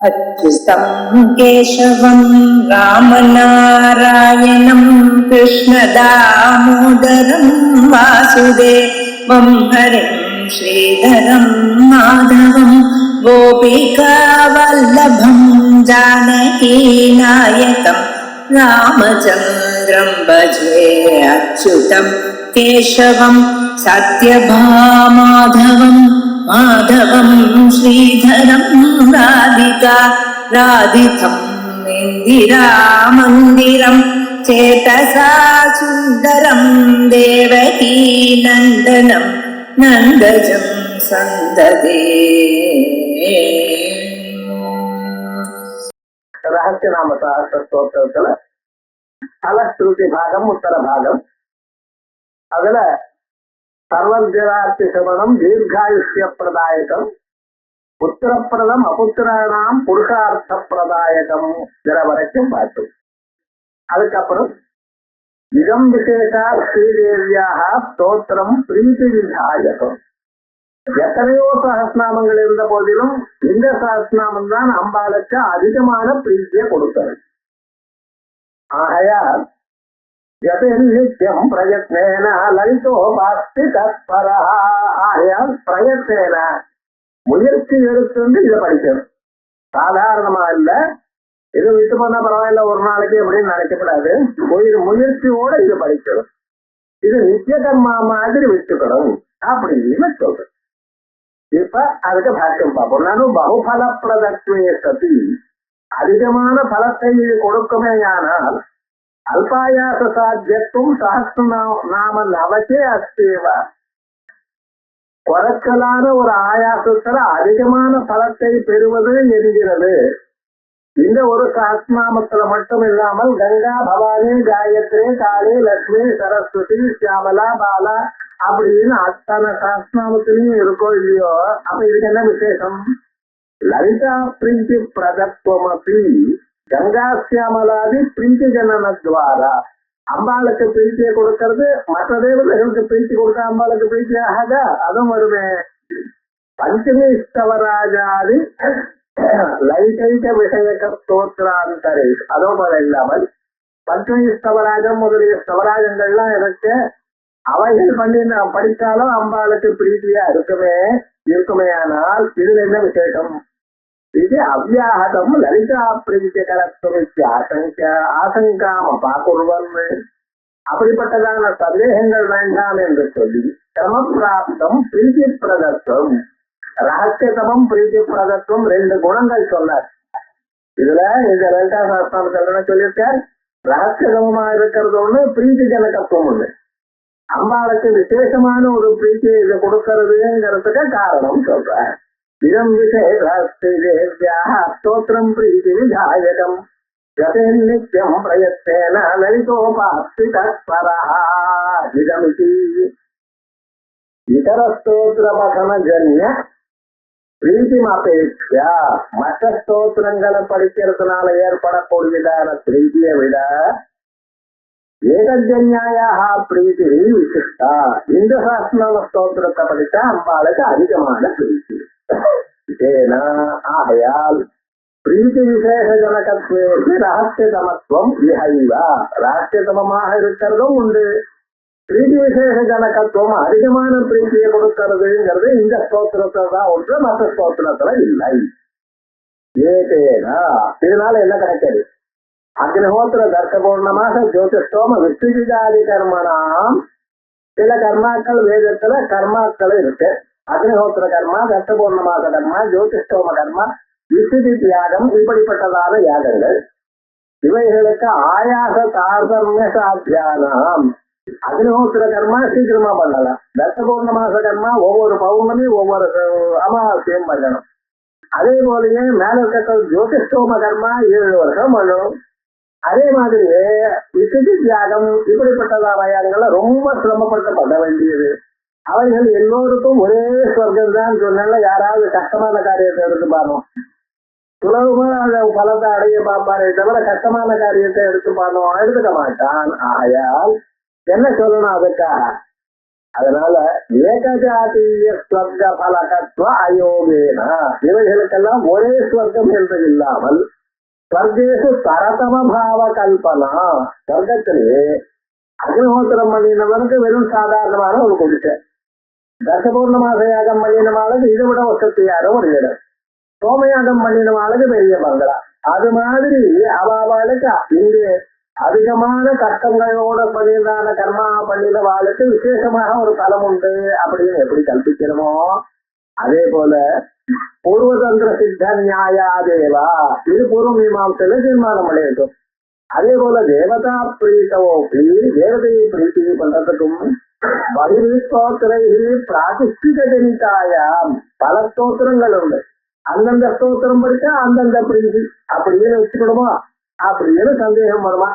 अच्युतं केशवं रामनारायणं कृष्णदामोदरं वासुदेवं हरिं श्रीधरं माधवं गोपिकावल्लभं जानकीनायकं रामचन्द्रं भजे अच्युतं केशवं सत्यभामाधवं माधवं श्रीधरं राधिका राधितं इन्दिरामन्दिरं चेतसा सुन्दरं देवकी नन्दनं नन्दजं सन्ददे ரகசியநாம சஹஸ்ரஸ்தோத்திரத்துல பலஸ்ருதி பாகம் உத்தர பாகம். அதுல சர்வஜரார்த்தி சமணம் தீர்காயுஷ்ய பிரதாயகம், புத்திரப்பிரதம் அபுத்திராணாம் புருஷார்த்த பிரதாயகம் வரைக்கும் பார்த்தோம். அதுக்கப்புறம் இதம் விசேஷா ஸ்ரீதேவியாக ஸ்தோத்திரம் பிரீத்தி விதாயகம். எத்தனையோ சஹஸ்நாமங்கள் இருந்த போதிலும் இந்த சஹஸ்நாமம் தான் அம்பாளுக்கு அதிகமான பிரீத்தியை கொடுத்தது. ஆகையால் நித்தியம் பிரயத்னேன லலிதோ பாஸ்தி தத்பரா. ஆகையால் பிரயத்னேன முயற்சி எடுத்து இதை படிக்கணும். சாதாரணமா இல்ல, இது விட்டு போனா பரவாயில்ல ஒரு நாளைக்கு அப்படின்னு நினைக்கப்படாது. முயற்சியோட இது படிக்கணும். இது நித்திய கர்மா மாதிரி விட்டுக்கணும் அப்படின்னு சொல்றேன். இப்ப அதுக்கு பாக்கியம் பார்ப்போம். நானும் பகுபல பிரதத்வே சதி, அதிகமான பலத்தை கொடுக்குமே. ஆனால் அல்பாயாச சாத்தியத்துவம் சஹஸ்ரநாம நவச்சே அஸ்தேவா, குறைச்சலான ஒரு ஆயாசத்துல அதிகமான பலத்தை பெறுவது என்கிறது. இந்த ஒரு சஹஸ்ரநாமத்துல மட்டும் இல்லாமல் கங்கா, பவானி, காயத்ரி, காளி, லட்சுமி, சரஸ்வதி, சியாமலா, பாலா அப்படின்னு அத்தனை சஹஸ்ரநாமத்திலையும் இருக்கோ இல்லையோ. அப்ப இதுக்கு என்ன விசேஷம்? லலிதா பிரீத்தி பிரதத்துவம் அப்படி கங்கா சியாமலாதி பிரீத்தி ஜனனத்வாரா. அம்பாளுக்கு பிரீத்தியை கொடுக்கறது, மற்ற தேவதைகளுக்கு பிரீத்தி கொடுக்க அம்பாளுக்கு பிரீத்தி ஆகாத அதுவும் வருமே. பஞ்சமி ஸ்தவராஜாதி லைகைக விஷயக்க ஸ்தோத்திராந்தரே, அதோ போல இல்லாமல் பஞ்சமி ஸ்தவராஜம் முதலிய ஸ்தவராஜங்கள்லாம் இருக்கு. அவைகள் பண்ணி நாம் படித்தாலும் அம்பாளுக்கு பிரீத்தியா இருக்குமே. ஆனால் இதுல என்ன விசேஷம்? இது அவ்யாஹதம் லலிதா பிரீத்திகரத்துவ ஆசங்காம பாக்குருவன். அப்படிப்பட்டதான சந்தேகங்கள் வேண்டாம் என்று சொல்லி கிரமப்பிராப்தம் பிரீத்தி பிரதத்துவம், ரகசியதமம் பிரீத்தி பிரதத்துவம் ரெண்டு குணங்கள் சொன்னார். இதுல இந்த லலிதா சாஸ்திரம் சொல்லியிருக்கார். ரகசியதமமா இருக்கிறது ஒண்ணு, பிரீத்தி ஜனகத்துவம் ஒண்ணு. அம்பாளுக்கு விசேஷமான ஒரு பிரீத்தியை இதை கொடுக்கறதுங்கிறதுக்கு காரணம் சொல்ற. இதம் விசேஷாஸ்திரேவ்யாஹ ஸ்தோத்திரம் பிரீத்தி விதாயகம் நித்தியம் பிரயத்தேன லலிதோபாஸ்தி தத்பரஹ. இதமிதி இதர ஸ்தோத்திர பகன ஜன்ய பிரீத்திமபேட்சா, மற்ற ஸ்தோத்திரங்களை படிக்கிறதுனால ஏற்படக்கூடியதான பிரீத்தியை விட ஏகஜன்யாயாக பிரீத்தி விசிஷ்டா. இந்த சஹஸ்ரநாம ஸ்தோத்திரத்தை படித்தா அம்பாளுக்கு அதிகமான பிரீத்தி. ஏனா ஆகையால் பிரீத்தி விசேஷ ஜனகத்வே ரகசியதமத்துவம் விஹைவா, ரகசியதமமாக இருக்கிறதும் உண்டு. பிரீத்தி விசேஷ ஜனகத்துவம் அதிகமான பிரீத்தியை கொடுக்கிறதுங்கிறது இந்த ஸ்தோத்திரத்துல தான் ஒன்று, மற்ற ஸ்தோத்திரத்துல இல்லை. ஏதேனா இதனால என்ன கிடைக்கிறது? அக்னிஹோத்திர தர்க்க பௌர்ணமாக ஜோதிஷ்டோம விஸ்வஜாதி கர்மனாம். சில கர்மாக்கள் வேதத்துல கர்மாக்கள் இருக்கு. அக்னிஹோத்திர கர்மா, தர்க்க பௌர்ணமாக கர்மா, ஜோதிஷ்டோம கர்மா, விஸ்வஜி யாகம், இப்படிப்பட்டதான யாகங்கள். இவைகளுக்கு ஆயாச தாரதமிய சாத்தியானம். அக்னிஹோத்திர கர்மா சீக்கிரமா பண்ணலாம். தர்க்க பௌர்ணமாக கர்மா ஒவ்வொரு பௌர்ணமி ஒவ்வொரு அமாவாசையும் பண்ணணும். அதே போலயே மேல இருக்க ஜோதிஷ்டோம கர்மா 7 வருஷம் பண்ணணும். அதே மாதிரியே விசுதி தியாகம், இப்படிப்பட்டதான யாகங்களை ரொம்ப சிரமப்பட்டு பண்ண வேண்டியது. அவைகள் எல்லோருக்கும் ஒரே ஸ்வர்க்கம் தான் சொன்னால யாராவது கஷ்டமான காரியத்தை எடுத்து பாருவோம். சுலபமா அந்த பலத்தை அடைய பார்ப்பாரே தவிர கஷ்டமான காரியத்தை எடுத்துக்க மாட்டான். ஆகையால் என்ன சொல்லணும்? அதுக்காக அதனால ஏகஜாதீய ஸ்வர்க பலகத்துவ அயோகேனா இவைகளுக்கெல்லாம் ஒரே ஸ்வர்க்கம் என்று இல்லாமல் ஸ்வர்கேசு தரதம பாவ கல்பனா ஸ்வர்க்கத்திலேயே அக்னிஹோத்திரம் பண்ணினவனுக்கு வெறும் சாதாரணமான ஒரு குடிசை, தசபூர்ணமாக யாகம் பண்ணினவாளுக்கு இதை விட வசதியான ஒரு இடம், சோமயாகம் பண்ணினவாளுக்கு பெரிய பங்களா. அது மாதிரி அவளுக்கு இங்கே அதிகமான கஷ்டங்களோட பண்ணிதான கர்மா பண்ணின வாளுக்கு விசேஷமாக ஒரு பலம் உண்டு அப்படின்னு எப்படி கல்பிக்கிறோமோ அதே போல பூர்வதந்திர சித்த நியாயா தேவா இது பூர்வ மீமாசையில தீர்மானம் பண்ணியிருக்கும். அதே போல தேவதா பிரீத்தவோப்பி தேவதையை பிரீத்தி பண்றதுக்கும் பகிர்ஸ்தோத்திரை பிராதிஷ்டிக ஜனிதாயாம் பல ஸ்தோத்திரங்கள் உண்டு. அந்தந்த ஸ்தோத்திரம் படிச்சா அந்தந்த பிரீதி அப்படின்னு வச்சுக்கணுமா அப்படின்னு சந்தேகம் வருமா?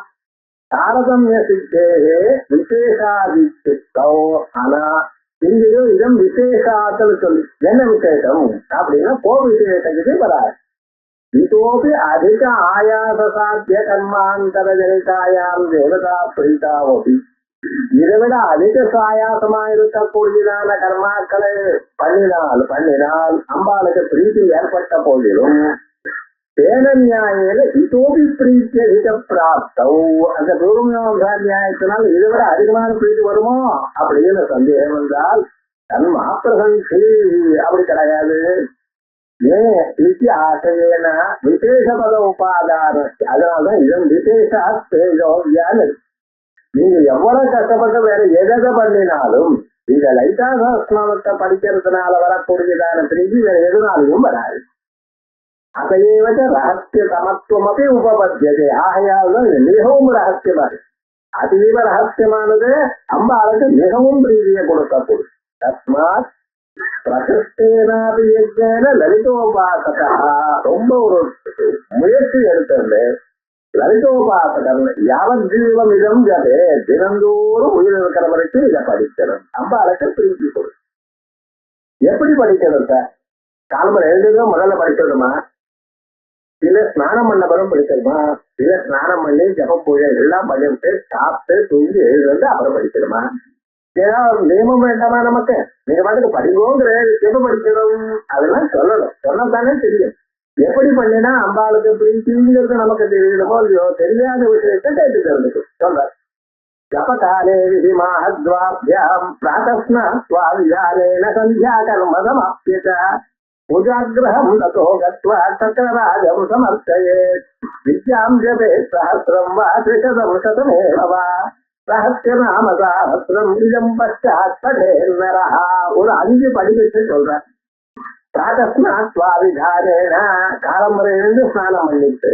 தாரதமிய சித்தேகே விசேஷாதித்தோ ஆனா இங்கேயோ இதம் விசேஷாத்தல் சொல்லி என்ன விசேஷம் அப்படின்னா கோ விசேஷத்துக்கு வராது. இதோபி அதிக ஆயாச சாத்திய கர்மாந்தர ஜனிதாயாம் தேவதா பிரீதாவோபி இதை விட அதிக சாயாசமா இருக்கக்கூடியதான கர்மாக்களை பண்ணினால் அம்பாளுக்கு பிரீத்தி ஏற்பட்ட போதிலும் தேன நியாயில இதோபி பிரீத்தி அதிக பிராப்தம் அந்த பூர்வமீமாசா நியாயத்தினால் இதை விட அதிகமான பிரீத்தி வருமோ அப்படின்னு சந்தேகம் என்றால் தன் மாப்பிரசந்தி அப்படி கிடையாது. ஏன் இது ஆசையேனா விசேஷ பத உபாதான அதனால்தான் இதன் விசேஷா தேஜோவியான்னு நீங்க எவ்வளவு கஷ்டப்பட்டு வேற எதை பண்ணினாலும் இத லைட்டா சஹஸ்ரநாமத்தை படிக்கிறதுனால வரக்கூடியதான பிரீதி வேற எதுனாலையும் வராது. அதையேவச்ச ரகசிய சமத்துவம் அப்படி உபபத்தியது ஆகையால் தான் இது மிகவும் ரகசியமானது. அதீவ ரகசியமானது அம்பாளுக்கு மிகவும் பிரீதியை கொடுக்கக்கூடும். தஸ்மாத் பிரகிருஷ்டேனாபி யஜ்ஞேன லலிதோபாசகா ரொம்ப ஒரு முயற்சி எடுத்தது லலிதோபாசகர் யாவத் ஜீவம் இதம் ஜபே தினந்தோறும் உயிர் இருக்கிற வரைக்கும் இதை படிக்கணும். அம்பாளுக்கு பிரீதி கொடு. எப்படி படிக்கணும் சார்? காலம்பரம் எழுந்ததும் முதல்ல படிக்கணுமா? இல்ல ஸ்நானம் பண்ண பிறகு படிக்கணுமா? இல்ல ஸ்நானம் பண்ணி ஜபம் பூஜை எல்லாம் பண்ணிவிட்டு சாப்பிட்டு தூங்கி எழுதுறது அப்புறம் படிக்கணுமா? ஏதாவது நியமம் வேண்டாமா நமக்கு? நீங்க பாட்டுக்கு படிங்கோங்கிற எப்ப படிக்கணும் அதெல்லாம் சொல்லணும். சொன்னதானே தெரியும். எப்படி பண்ணினா அம்பாளுக்கு பிரீத்திங்கிறது நமக்கு தெரியணுமோ இல்லையோ தெரியாத விஷயத்தை கேட்டு தெரிஞ்சுக்கும். சொல்ற ஜபகாலே விதிமாஹத்வாப்யாம் பிராதஸ்னாத்வாவிதானேன சந்தியா கர்மசமாப்யத பூஜாகிரகம் ததோ கத்வா சக்கரராஜம் சமர்த்தயேத் வித்யாம் ஜபே சஹஸ்ரம் வா த்ரிசதம் சதமேவ வா ரகசிய நாம சஹஸ்ரம் இதம் பஷ்சாத் படேன்னரஹ. ஒரு 5 படிக்கட்டு சொல்றேன். பிராதஸ்னாத்வாவிதானேன காலம்பரை எழுந்து ஸ்நானம் பண்ணிட்டு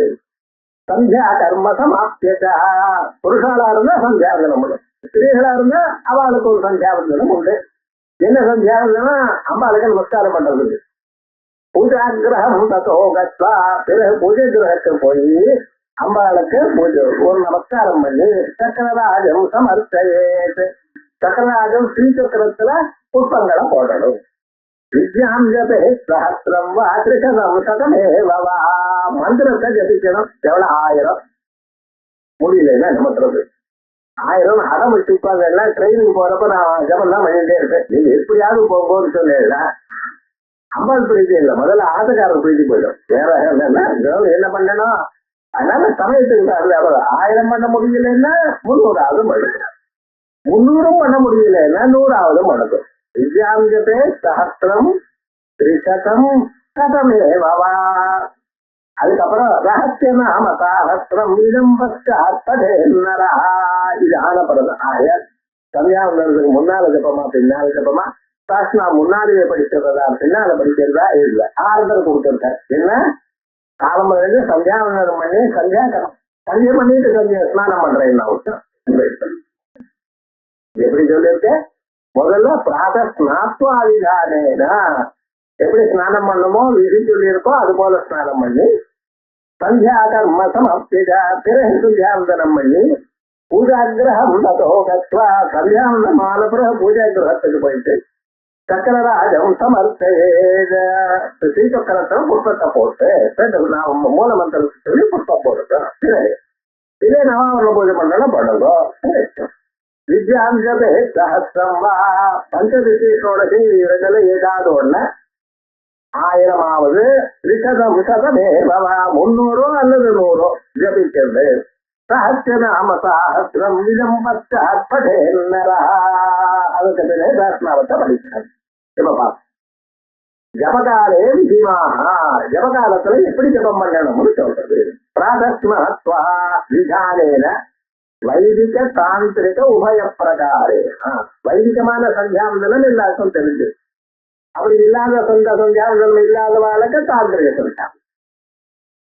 சந்தியா கர்ம சமாப்யத புருஷாலா இருந்தா சந்தியாவந்தனம் உண்டு, ஸ்திரீகளா இருந்தா அவளுக்கு ஒரு சந்தியாவந்தனம் உண்டு. என்ன சந்தியாவந்தனம்? அம்பாளுக்கு நமஸ்காரம் பண்றது. பூஜாகிரகம் ததோ கத்வா பிறகு பூஜை கிரகத்துக்கு போய் அம்பாளுக்கு பூஜை ஒரு நமஸ்காரம் பண்ணி சக்கரராஜம் சமர்த்தயேத் சக்கரராஜம் ஸ்ரீசக்கரத்துல புஷ்பங்களை போடணும். வித்யாம் ஜபே சஹஸ்ரம் வா த்ரிசதம் சதமேவ வா மந்திரத்தை ஜபிக்கணும். எவ்வளவு? 1000 முடியலன்னா நமக்கு 1000 அடம் வச்சு உட்கார்ந்து எல்லாம் ட்ரெயினுக்கு போறப்ப நான் ஜபம் தான் பண்ணிட்டே இருப்பேன். நீங்க எப்படியாவது போகும்போது சொன்னேன் அம்பாள் பிரீத்தி இல்லை, முதல்ல ஆசைக்காரர் பிரீத்தி போயிடும். வேற என்ன பண்ணணும்? அதனால சமயத்துக்கு 1000 பண்ண முடியலன்னா 300ஆவது மடக்கும், 300 பண்ண முடியலன்னா 100ஆவது மடக்கும். வித்யாம் ஜபே சஹஸ்ரம் த்ரிசதம் சதமேவ வா. அதுக்கப்புறம் ரகசிய நாம சஹஸ்ரம் இதம் பஷ்சாத் படேன்னரஹ. இது ஆனப்படம். சந்தியாவந்தனத்துக்கு முன்னால ஜபமா பின்னால ஜபமா? சாஸ்திரா முன்னாடியே படிக்கிறதா பின்னால படிக்கிறதா? இல்ல ஆறுதல் கொடுத்துருக்காரு. என்ன காலம்பரம் சந்தியாவந்தனம் பண்ணி சந்தியா பண்ணிட்டு ஸ்நானம் பண்றேன். எப்படி சொல்லியிருக்கேன்? முதல்ல பிராத ஸ்நாத்வாதிகாரேனா எப்படி ஸ்நானம் பண்ணுமோ விதி சொல்லியிருக்கோ அது போல ஸ்நானம் பண்ணி சந்தியா கர்ம சமாப்தியா பிறகு சந்தியாவந்தனம் பண்ணி பூஜாகிரகம் ததோ கத்வா சந்தியாவந்தனமான பிறகு பூஜா கிரகத்துக்கு போயிட்டு சக்கரராஜம் சமர்த்தயேத் ஸ்ரீசக்கரத்துல புஷ்பத்தை போட்டு மூல மந்திரத்தை சொல்லி புஷ்பம் போடுறோம். பிறகு இதே நவாவரண பூஜை பண்றோம்னா பண்ணுங்க. வித்யாஞ்சபே சஹசிரம் வா பஞ்சதிசி ஷோடசி இடத்துல ஏதாவது ஒண்ணு 1000ஆவது ரிஷதம் சதமேவா 300 அல்லது 100 ஜபிக்கிறது சஹசிரநாம சாஹசிரம் விஜம்பட்டேன்னரா அதுக்கு பிறகு சஹஸ்ரநாமத்தை படிக்கிறார். இப்ப ஜபகாலே விதிமாகா ஜபகாலத்துல எப்படி ஜபம் பண்ணணும்னு சொல்றது. பிராதஸ்மத்வா விதானேன வைதிக தாந்திரிக உபய பிரகாரே வைதிகமான சந்தியாவந்தனம் எல்லாருக்கும் தெரிஞ்சு அப்படி இல்லாத சந்தியாவந்தனம் இல்லாதவாளுக்கு தாந்திரிக சந்தியா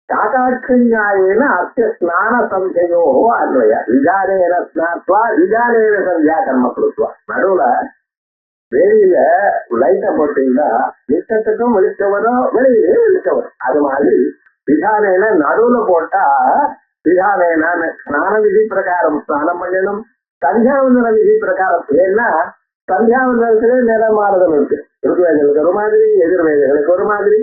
சாகாட்சிஞாயேன அத்திய ஸ்நான சந்தையோ அன்வய விதானேன ஸ்நாத்வா விதானேன சந்தியா கர்ம கொடுத்துவா. நடுவுல வெளியில லைட்டை போட்டீங்கன்னா நிச்சத்துக்கும் வெளிச்சம் வரும், வெளியிலே வெளிச்சம் வரும். அது மாதிரி விதானேன நடுவுல போட்டா விதானேன ஸ்நான விதி பிரகாரம் ஸ்நானம் பண்ணணும். சந்தியாவந்தன விதி பிரகாரம் ஏன்னா சந்தியாவந்தனத்திலே நிறமாறுதல் இருக்கு. ருக்வேதங்களுக்கு ஒரு மாதிரி, எதிர்வேதங்களுக்கு ஒரு மாதிரி.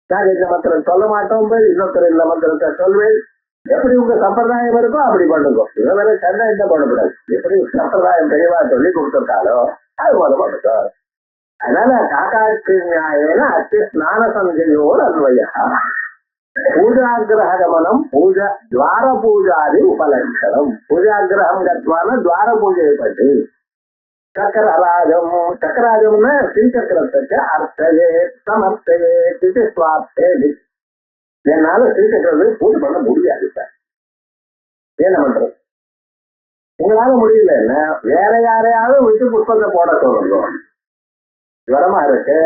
நான் இந்த மந்திரம் சொல்ல மாட்டோம் போய் இன்னொருத்தர் இந்த மந்திரத்தை சொல்வேன். எப்படி உங்க சம்பிரதாயம் இருக்கோ அப்படி பண்ணுங்க. இதை வேற சண்டை இந்த பண்ணக்கூடாது. எப்படி சம்பிரதாயம் தெளிவா சொல்லி கொடுத்துருக்காலோ அது போல பண்ணுங்க. அதனால காக்காட்சி நியாயேன அத்தி ஸ்நான சந்தையோடு அன்வயா பூஜாகிரகமனம் பூஜ துவார பூஜாதி உபலட்சணம். பூஜாகிரகம் கத்வான துவார பூஜையை பற்றி சக்கரராஜம் சக்கராஜம்னா ஸ்ரீசக்கரத்துக்கு அர்த்தையே சமர்த்தையே திதி சுவார்த்தே. என்னால ஸ்ரீசக்கரத்துக்கு பூஜை பண்ண முடியாது சார். என்ன பண்றது? உங்களால முடியலன்னா வேற யாரையாவது விட்டு புஷ்பத்தை போட சொல்லுங்க. ஜுவரமா இருக்கு,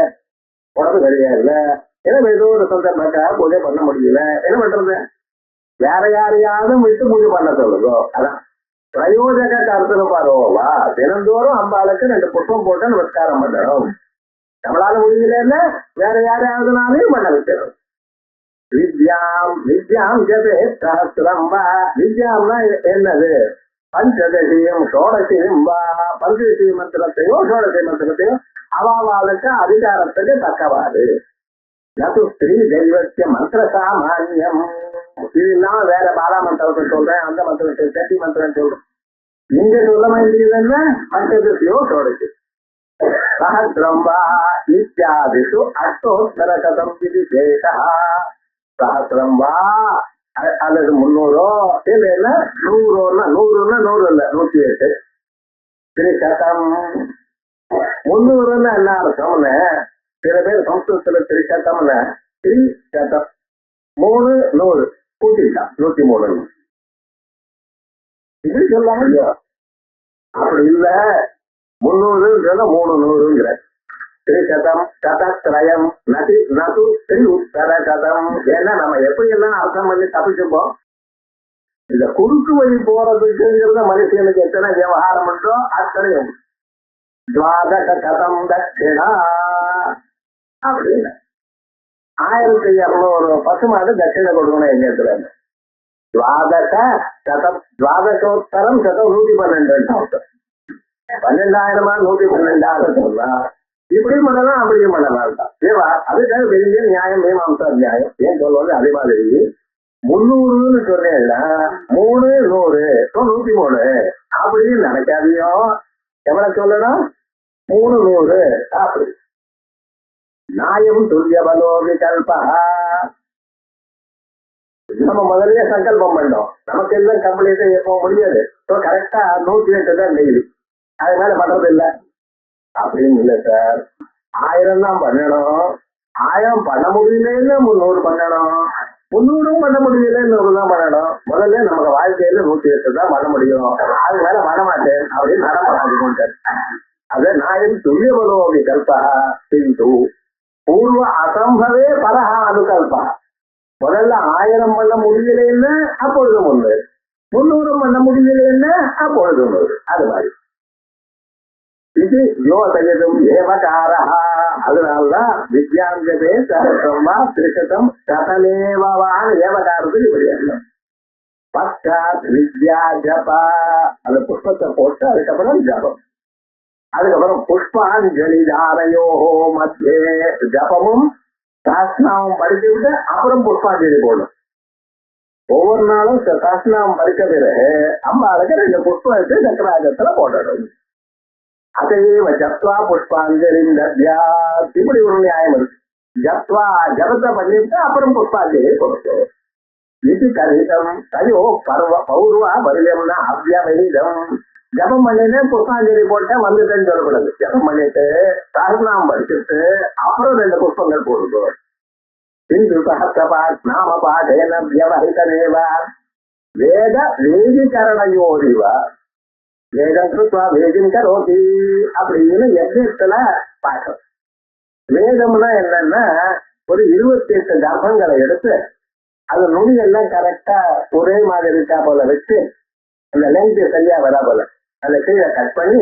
உடம்பு சரியா இல்ல, ஏன்னா ஏதோ ஒரு சந்தர்ப்பக்காக பூஜை பண்ண முடியல, என்ன பண்றது? வேற யாரையாவது விட்டு பூஜை பண்ண சொல்லுங்க. அதான் பிரயோஜக கருத்துல பாருவா. தினந்தோறும் அம்பாளுக்கு 2 புஷ்பம் போட்டு நமஸ்காரம் பண்ணணும். நம்மளால முடியலன்னா வேற யாரையாவதுனாலையும் பண்ண வைக்கணும். வித்யாம் ஜபே சஹஸ்ரம் வா. வித்யாம்னா என்னது? பஞ்சதசியம் ஷோடசியம் வா. பஞ்சதசி மந்திரத்தையோ ஷோடசி மந்திரத்தையோ அவாவாளுக்கு அதிகாரத்துக்கு தக்கவாது. நது ஸ்ரீ தெய்வத்திய மந்திர சாமானியம். இது இல்லாம வேற பாலா மந்திரத்தை சொல்றேன், அந்த மந்திரத்தை சட்டி மந்திரம் சொல்றேன். நீங்க சொல்ல வேண்டியதுன்னா பஞ்சதசியோ ஷோடசி சஹஸ்ரம் வா இத்தியாதிஷு அஷ்டோத்தர கதம் விதி சேஷா. சஹஸ்ரம் வா அல்லது 300 இல்லைன்னா 100ன்னா 100 இல்ல 108 திரிசதம். 300ன்னா என்ன அர்த்தம்னு சில பேர் சம்ஸ்கிருதத்துல திரிசதம்னு திரிசதம் 3 100 கூட்டிட்டான் 103 இப்படி சொல்லாம இல்லையோ? அப்படி இல்ல 300 300ங்கிற திரிசதம் சதத்ரயம் நதி நது திரு உத்தர கதம். ஏன்னா நம்ம எப்படி எல்லாம் அர்த்தம் பண்ணி தப்பிச்சுப்போம். இந்த குறுக்கு வழி போறதுக்குங்கிறத மனுஷனுக்கு எத்தனை விவகாரம் உண்டோ அத்தனையும் துவாதக கதம் தட்சிணா அப்படின்னு 1200 பசுமாடு தட்சிணை கொடுக்கணும். எங்க இடத்துல துவாதக சதம் துவாதகோத்தரம் சதம் 112 12,000 112 சொன்னா இப்படியும் பண்ணலாம் அப்படியும் பண்ணலாம் தான். அதுக்காக பெரிய நியாயம் மீமாம்சா நியாயம் ஏன் சொல்லுவது. அதே மாதிரி 300ன்னு சொன்னேன்னா 3 100 103 அப்படின்னு நினைக்காதியோ. எவ்வளவு சொல்லணும்? 3 100 அப்படி. நியாயம் துல்லிய பலோ விகல்பா. நம்ம முதல்ல சங்கல்பம் பண்ணோம். நமக்கு எல்லாம் கம்ப்ளீட்டா எப்போ முடியாது. கரெக்டா 108 தான் டெய்லி. அது மேல பண்றது இல்லை அப்படின்னு இல்லை சார். 1000 தான் பண்ணணும். 1000 பண்ண முடியலன்னு 300 பண்ணணும். 300 பண்ண முடியல 100 தான் பண்ணணும். முதல்ல நமக்கு வாழ்க்கையில 108 தான் பண்ண முடியும். அது மேல பண்ண மாட்டேன் அப்படின்னு நடமாட்டாங்க. அத நாயம் துல்லிய பலோ விகல்பா சிந்து பூர்வ அசம்பவே பரஹ அனுகல்பா. முதல்ல 1000 பண்ண முடியலன்னு அப்பொழுது 1, 300 பண்ண முடியலன்னு அப்பொழுது 1. அது மாதிரி இது யோசகம் ஏவகாரா. அதனால்தான் வித்யாஞ்சபே சஹஸ்ரம் வா திரிசதம் சதமேவான்னு ஏவகாரத்துக்கு இப்படி இல்லை. பச்சாத் வித்யா ஜபா. அந்த புஷ்பத்தை போட்டு அதுக்கப்புறம் ஜபம். அதுக்கப்புறம் புஷ்பாஞ்சலி தாரையோ மத்தியே ஜபமும் சாஸ்திரமும் படிச்சு விட்டு அப்புறம் புஷ்பாஞ்சலி போடணும். ஒவ்வொரு நாளும் சஹஸ்ரநாமம் படிச்ச பிறகு அம்பாளுக்கு 2 புஷ்பம் எடுத்து சக்கராஜத்துல போடணும். அதையே ஜப்வா புஷ்பாஞ்சலி இப்படி ஒரு நியாயம் இருக்கு. ஜப்வா ஜபத்தை பண்ணிட்டு அப்புறம் புஷ்பாஞ்சலி கொடுக்கும். இது கணிதம் தயோ பௌர்வா பரிதம்னா அவ்யவகிதம். ஜபம் பண்ணிட்டு புஷ்பாஞ்சலி போட்டேன் வந்துட்டேன்னு சொல்லக்கூடாது. ஜபம் பண்ணிட்டு சஹஸ்ரநாமம் படிச்சுட்டு அப்புறம் 2 புஷ்பங்கள் போடுவோம். இந்து சஹஸ்ரபாத் நாம பாடேன வியவஹிதமேவ வேத வேதிகரணயோரிவ வேதம் கிருத்வா வேதிம் கரோதி அப்படின்னு யஜ்ஞத்துல பார்க்கணும். வேதம்னா என்னன்னா ஒரு 28 கர்ப்பங்களை எடுத்து அது நுனியெல்லாம் கரெக்டா ஒரே மாதிரி இருக்கா போல வச்சு அந்த லெங்க் சரியா வரா போல அந்த கீழே கட் பண்ணி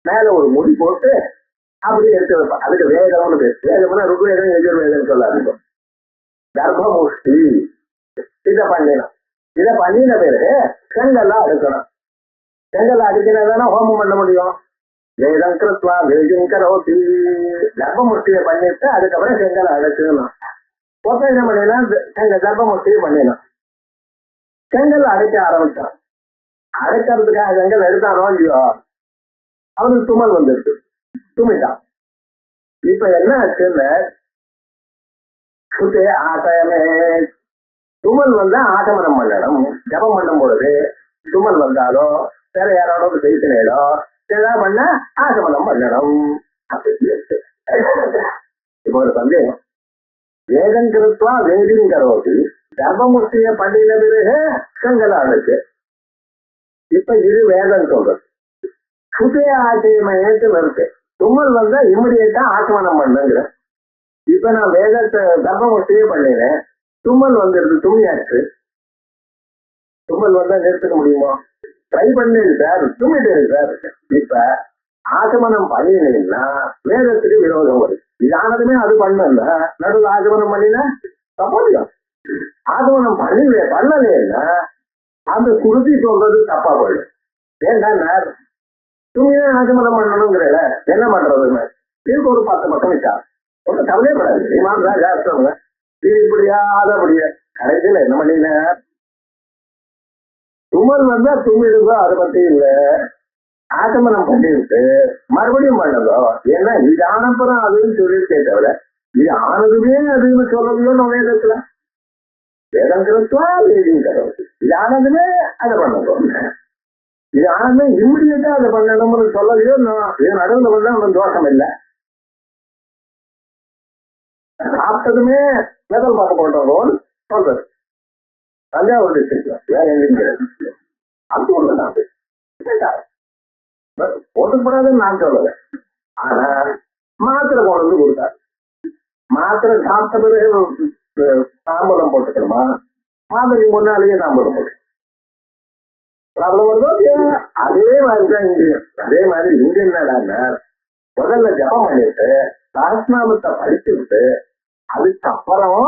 மேல ஒரு முடி போட்டு அப்படி எடுத்து வைப்பான். அதுக்கு வேதம்னு பேரு. வேதம்னா ருக்வேதம் எஜுர்வேதம் சொல்லாதீங்க. கர்ப்பமுஷ்டி இதை பண்ணிடணும். இதை பண்ணின பிறகு செங்கல்லாம் அடுக்கணும். செங்கல் அடிக்கிறதான ஹோமம் பண்ண முடியும். வேதம் கிருத்வா வேதிம் கரோதி. கர்ப்பமுஷ்டியை பண்ணிட்டு அதுக்கப்புறம் செங்கல் அடைச்சுக்கணும். மொத்தம் என்ன பண்ணிடலாம், கர்ப்பமுஷ்டியை பண்ணிடணும். செங்கல் அடைக்க ஆரம்பிச்சான். அடைக்கிறதுக்காக செங்கல் எடுத்தானோ இல்லையோ அவனுக்கு தும்மல் வந்துருக்கு. தும்மிட்டான். இப்ப என்ன ஆச்சுன்னு சுத்தே ஆசயமே தும்மல் வந்தா ஆசமனம் பண்ணணும். ஜபம் பண்ணும் பொழுது தும்மல் வந்தாலோ வேற யாரோட பேசினோ ஏதாவது பண்ண ஆசமனம் பண்ணணும் அப்படின்னு. இப்ப ஒரு சந்தேகம். வேதம் கிருத்வா வேதிம் கரோதி கர்ப்பமுஷ்டிய பண்ணின பிறகு செங்கல் அடைச்சு. இப்ப இது வேதம் சொல்றது. சுத்தே ஆசயமேட்டு இருக்கு. தும்மல் வந்தா இம்மிடியேட்டா ஆசமனம் பண்ணுங்கிற. இப்ப நான் வேதத்தை கர்ப்பமுஷ்டியே பண்ணினேன். தும்மல் வந்துருது. தும்மியாச்சு. தும்மல் வந்தா நிறுத்துக்க முடியுமா? ட்ரை பண்ணேன் சார், தும்மிட்டேன் சார். இப்ப ஆசமனம் பண்ணினேன்னா வேதத்துக்கு விரோதம் வருது. இதானதுமே அது பண்ணல நடுவில் ஆசமனம் பண்ணினா தப்பாதியம். ஆசமனம் பண்ணலேன்னா அந்த சுருதி சொல்றது தப்பா போயிடும். ஏன்னா தும்மியே ஆசமனம் பண்ணணுங்கிற என்ன பண்றதுன்னு இதுக்கு ஒரு 10 பக்கம் வச்சா ஒன்றும் கவலையப்படாது. இமாம்தான் ஜாஸ்திவங்க இது இப்படியா அது அப்படியா. கடைசியில் என்ன பண்ணின தும்மல் வந்தா தும்மிடுதோ அதை பத்தி இல்ல. ஆசமனம் பண்ணிவிட்டு மறுபடியும் பண்ணதோ ஏன்னா இது ஆனப்புறம் அதுன்னு சொல்லியிருக்கே தவிர இது ஆனதுமே அதுன்னு சொல்றதுலோ நம்ம வேதத்துல வேதம் கிருத்வா வேதிம் கரோதி. இது ஆனதுமே அதை பண்ணதோ இது ஆனதுமே இம்மிடியட்டா அதை பண்ணணும்னு சொல்லலையோ. இது நடுவில் பண்ணா ஒன்றும் தோஷம் இல்லை. சாப்பிட்டதுமே வெதல் பார்க்க போட்டோம் சொல்றது. தஞ்சாவூர் டிஸ்ட்ரிக்ட்ல வேற எங்கேயும் அந்த ஊர்ல தான் போட்டுக்கூடாதுன்னு நான் சொல்லல. ஆனா மாத்திரை கொண்டு வந்து கொடுத்தாரு. மாத்திரை சாப்பிட்ட பிறகு தாம்பூலம் போட்டுக்கணுமா? மாத்திரைக்கு முன்னாலேயே தாம்பூலம் போட்டு ப்ராப்ளம் வருதோ? அதே மாதிரிதான் இங்கேயும். அதே மாதிரி இங்க என்னடான்னா முதல்ல ஜபம் பண்ணிட்டு சஹஸ்ரநாமத்தை படிச்சு விட்டு அதுக்கப்புறம்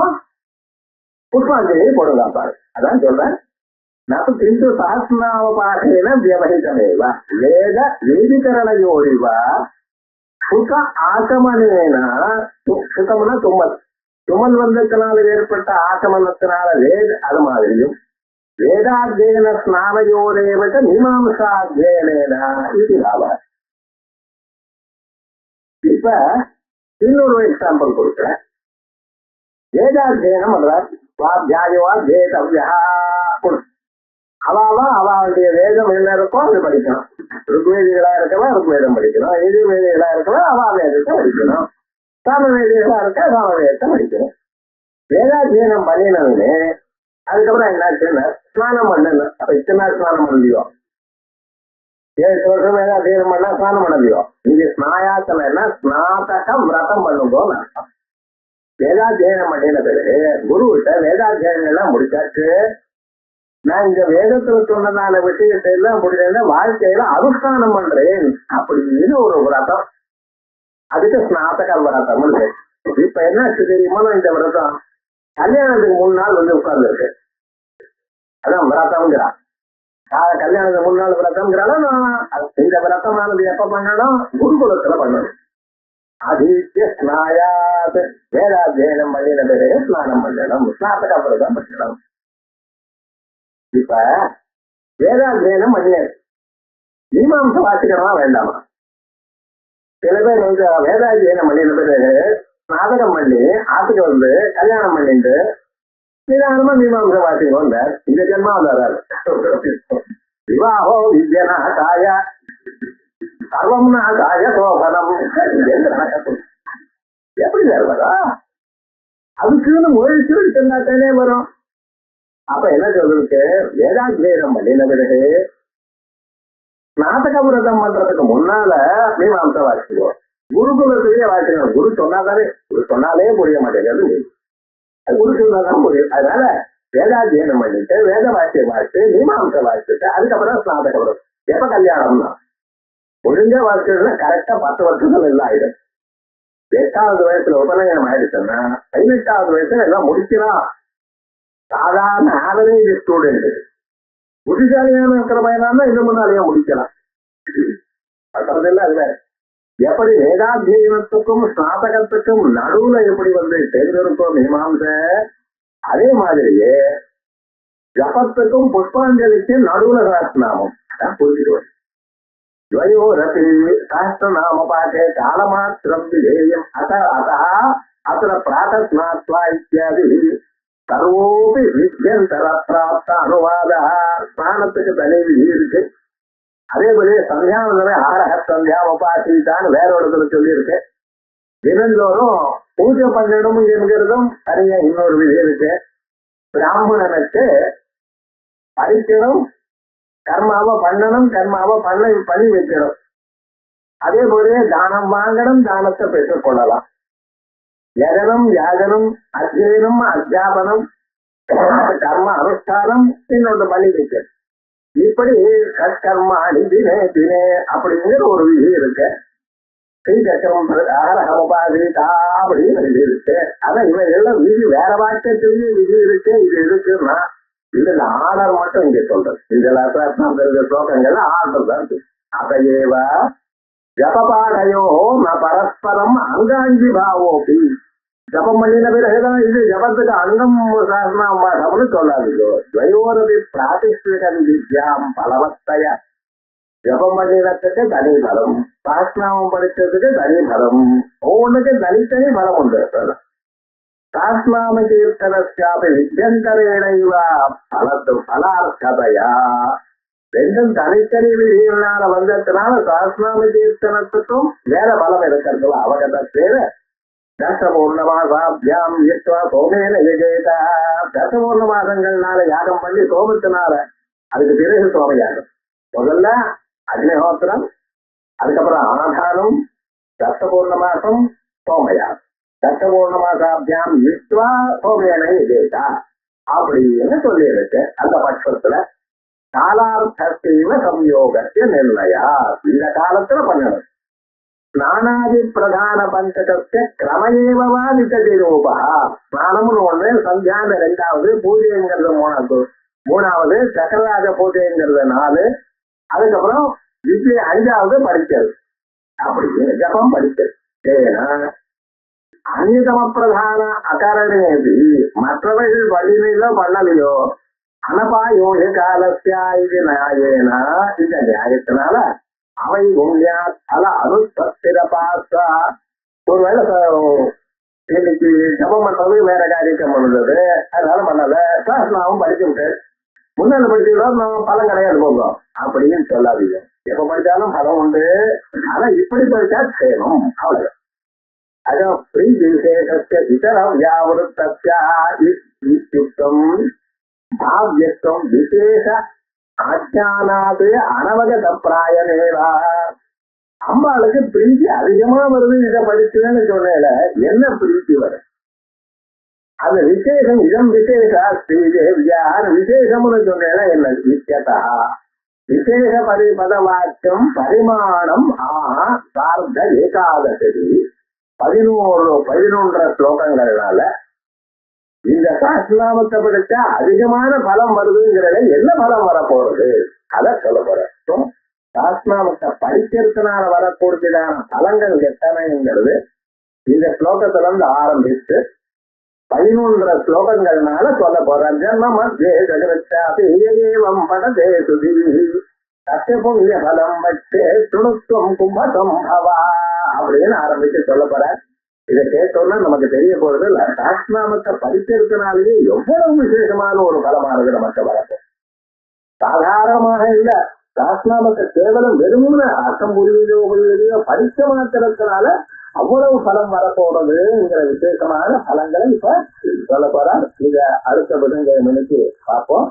புஷ்பாஞ்சலி போடலாம் பாரு. அதான் சொல்றேன். நான் இந்து சஹஸ்ரநாம பாஷையில வியவஹிதமேவ வேத வேதிகரணயோரிவ சுக ஆசமனேன. சுகம்னா தும்மல். தும்மல் வந்ததுனால ஏற்பட்ட ஆசமனத்தினால அது மாதிரியும் வேதாத்தியன ஸ்நானயோரேவ மீமாம்சாத்தியன இது லாப. இப்ப இன்னொரு எக்ஸாம்பிள் கொடுக்குறேன். வேதாத்தியனம் பண்றார். சுவாத்தியாயவா வேதவ்யா. அவாவா அவளுடைய வேதம் என்ன இருக்கோ அது படிக்கணும். ருக்வேதிகளா இருக்கவா ருக்வேதம் படிக்கணும். எதிர்வேதிகளா இருக்கவா அவா வேதத்தை படிக்கணும். சாமவேதிகளா இருக்க சாமவேதத்தை படிக்கணும். வேதாத்தியனம் பண்ணினதுன்னு அதுக்கப்புறம் என்னாச்சுன்னா ஸ்நானம் பண்ணணும். அப்ப இத்தனை நாள் ஸ்நானம் பண்ணலையோ? 7 வருஷம் வேதாத்தியனம் பண்ணா ஸ்நானம் பண்ணலையோ? இங்க ஸ்நாயாசனா ஸ்நாதக விரதம் பண்ணும்போது அர்த்தம். வேதாத்தியனம் பண்ணின பிறகு குருவிட்ட வேதாத்தியனம் எல்லாம் முடிச்சாச்சு. நான் இந்த வேதத்துல சொன்னதான விஷயத்தை எல்லாம் முடிஞ்ச வாழ்க்கையில அனுஷ்டானம் பண்றேன் அப்படின்னு ஒரு விரதம். அதுக்கு ஸ்நாதக விரதம். இப்ப என்ன தெரியுமா, இந்த விரதம் கல்யாணத்துக்கு 3 நாள் வந்து உட்கார்ந்து இருக்கு. அதான் விரதம்ங்கிறான். கல்யாணத்துக்கு 3 நாள் விரதம்ங்கிறாலும் இந்த விரதமானது எப்ப பண்ணணும்? குருகுலத்துல பண்ணணும். அதீத்திய ஸ்நாயாத் வேதாத்தியனம் பண்ணின பிறகு ஸ்நானம் பண்ணணும். ஸ்நாதக விரதம் பண்ணணும். இப்ப வேதாத்தியனம் பண்ணியாரு, மீமாம்சை வாசிக்கணுமா வேண்டாமா? சில பேர் வந்து வேதாத்தியனம் பண்ணின பிறகு நாடகம் பண்ணி ஆத்துக்கு வந்து கல்யாணம் பண்ணிட்டு நிதானமா மீமாம்சை வாசிக்கணும். இந்த ஜென்மாவில் வராது. விவாஹோ வித்யனா தாய சர்வம்னா தாய சோபனம் எப்படி சார் வரா? அதுக்குன்னு முயற்சி இருந்தாத்தானே வரும். அப்ப என்ன சொல்றதுக்கு, வேதாத்தியனம் பண்ணின பிறகு நாடக விரதம் பண்றதுக்கு முன்னால மீமாம்சை வாசிக்குவோம். குருகுலத்திலேயே வாசிக்கணும். குரு சொன்னாதானே, குரு சொன்னாலே புரிய மாட்டேங்கிறது, குரு சொன்னாதான் புரியும். அதனால வேதாத்தியனம் பண்ணிட்டு வேத வாசியை வாசிட்டு மீமாம்சை வாசிச்சுட்டு அதுக்கப்புறம் ஸ்நாதக விரதம். எப்ப கல்யாணம்னா ஒழுங்கா வாசிச்சதுன்னா கரெக்டா 10 வருஷத்துல எல்லாம் ஆயிடும். 8வது வயசுல உபநயனம் ஆயிடுச்சுன்னா 18வது வயசுல எல்லாம் முடிக்கலாம். சாதாரண ஆவரேஜ் ஸ்டூடெண்ட் புத்திசாலியான இருக்கிற பையனா இந்த முன்னாலேயே முடிக்கலாம். பண்றதில்ல அது வேற. எப்படி வேதாத்தியனத்துக்கும் ஸ்நாதகத்துக்கும் நடுவுல எப்படி வந்து தேர்ந்தெடுக்கும் மீமாம்சை, அதே மாதிரியே ஜபத்துக்கும் புஷ்பாஞ்சலிக்கும் நடுவுல சாஸ்திரநாமம் புரிஞ்சுடுவோம். துவயோரபி சாஸ்திரநாம பாட்டே காலமாத்திரம் விதேயம் அத்த பிராத்தஸ்நாத்வா இத்தியாதி சர்வோபி வித்யந்தர பிராப்த அனுவாத. ஸ்நானத்துக்கு தனி விதி இருக்கு. அதே போல சந்தியாவந்தனை ஆரக சந்தியாமபாசிதான் வேற இடத்துல சொல்லி தினந்தோறும் பூஜை பண்ணணும் என்கிறதும் தனியா இன்னொரு விதி இருக்கு. பிராமணனுக்கு பறிக்கணும், கர்மாவை பண்ணணும், கர்மாவை பண்ணி வைக்கணும். அதே போல தானம் வாங்கணும், தானத்தை பெற்றுக் கொள்ளலாம். யகனம் யாகனம் அத்தியனம் அத்தியாபனம் கர்ம அனுஷ்டானம் இன்னொன்று பண்ணி வைக்கணும். இப்படி கர்மாணி தினே தினே அப்படிங்கிற ஒரு விதி இருக்கு. ஸ்ரீசக்கரம் ஆரகமபாதிதா அப்படின்னு விதி இருக்கு. ஆனா இவைகள்லாம் விதி வேற வாக்கியத்திலேயே விதி இருக்கு. இது இருக்குன்னா இதுல ஆர்டர் மட்டும் இங்க சொல்றது. இதுல ஸ்லோகங்கள்ல ஆர்டர் தான் இருக்கு. அதையேவ ஜபபாடையோ ந பரஸ்பரம் அங்காங்கி பாவோபி. ஜபம் பண்ணின பிறகுதான் இது ஜபத்துக்கு அங்கம் சாசனம்னு சொல்லாதீங்க. துவயோரபி பிராதிஷ்டிகம் வித்யாம் பலவத்தைய. ஜபம் பண்ணினத்துக்கு தனி பலம், சாஸ்திரநாமம் படிச்சதுக்கு தனி பலம், ஒவ்வொன்றுக்கு தனித்தனி பலம் உண்டு. சாஸ்திரநாம கீர்த்தனஸ்யாபி வித்யந்தரேணைவா பலார்த்ததையா. ரெண்டும் தனித்தனி விதிகளால வந்ததுனால சாஸ்திரநாம கீர்த்தனத்துக்கும் வேற பலம் இருக்கிறதுல அவகதேவ தசபூர்ணமாசாபியாம் யுக்த்வா சோமேன யஜேதா. தசபூர்ணமாசங்கள்னால யாகம் பண்ணி சோமத்தினால அதுக்கு பிறகு சோம யாகம். முதல்ல அக்னிஹோத்திரம், அதுக்கப்புறம் ஆதானம், தசபூர்ணமாசம், சோமயாகம். தசபூர்ணமாசாபியாம் யுக்த்வா சோமேன யஜேதா அப்படின்னு சொல்லி இருக்கு. அந்த பட்சத்துல காலார்த்தீவ சம்யோகத்திய நிர்ணயா. இந்த காலத்துல பண்ணணும். ஸ்நானாதி பிரதான பஞ்சகத்தை கிரமேவா விசதி ரூபா. ஸ்நானம்னு ஒண்ணு, சந்தியான 2வது, பூஜைங்கிறது 3வது, சக்கரராஜ பூஜைங்கிறது 4, அதுக்கப்புறம் வித்யை 5வது படிக்கிறது. அப்படி ஜபம் படிக்கிறது. ஏன்னா அந்நியதம பிரதான அகாரணேபி மற்றவர்கள் பண்ணினோ பண்ணலையோ அனபாயோக காலத்தியா இது நியாயேனா. இந்த நியாயத்தினால அவை உண்மையா பல அனுஸ்திர பாசா. ஒருவேளை இன்னைக்கு ஜபம் பண்றது வேற காரியத்தை பண்ணுறது, அதனால பண்ணல, சாஸ்திரநாமம் படிச்சு விட்டு முன்னாள் படிச்சுக்கிட்டோம் நம்ம பலம் கிடையாது போகிறோம் அப்படின்னு சொல்லாதீங்க. எப்ப படிச்சாலும் பலம் உண்டு. ஆனா இப்படி படிச்சா சேமம் அவ்வளவு. அதான் ஸ்ரீ விசேஷத்தை இதரம் வியாவிருத்தம் பாவ்யத்துவம் விசேஷ ஆஜானாது அனவகத பிராயமேவா. அம்பாளுக்கு பிரீத்தி அதிகமா வருது இதை படிச்சுன்னு சொன்னேல, என்ன பிரீத்தி வரும்? அந்த விசேஷம் இதம் விசேஷா ஸ்ரீதேவியார் விசேஷம்னு சொன்னேல என்ன வித்தியதா விசேஷ பரிபதவாக்கியம் பரிமாணம் ஆஹா சார்ந்த ஏகாதசி 11 ஸ்லோகங்கள்னால இந்த சாஸ்திரநாமத்தை படிச்சா அதிகமான பலம் வருதுங்கிறத என்ன பலம் வரப்போறது அத சொல்ல போறோம். சாஸ்திரநாமத்தை படிக்கிறதுனால வரக்கூடியதான பலங்கள் எத்தனைங்கிறது இந்த ஸ்லோகத்துல இருந்து ஆரம்பிச்சு 11 ஸ்லோகங்கள்னால சொல்ல போறார். ஜன்ம மத்தியே ஜகரச்சாபிம் படதே சுதி சத்திய புண்ணிய பலம் வச்சே துணுத்துவம் கும்பசம்பவா அப்படின்னு ஆரம்பிச்சு சொல்ல போறார். இதை கேட்டோம்னா நமக்கு தெரிய போறது இல்ல, சாஸ்திரநாமத்தை படிக்கிறதுனாலேயே எவ்வளவு விசேஷமான ஒரு பலமானது நமக்கு வரப்போ. சாதாரணமாக இல்ல, சாஸ்திரநாமத்தை கேவலம் வெறும்னு அர்த்தம் புரியுதோ படிக்க மாத்திரத்தினால அவ்வளவு பலம் வரப்போறதுங்கிற விசேஷமான பலங்களை இப்ப சொல்ல போறார். இத அடுத்த புதன்கிழமைக்கு பார்ப்போம்.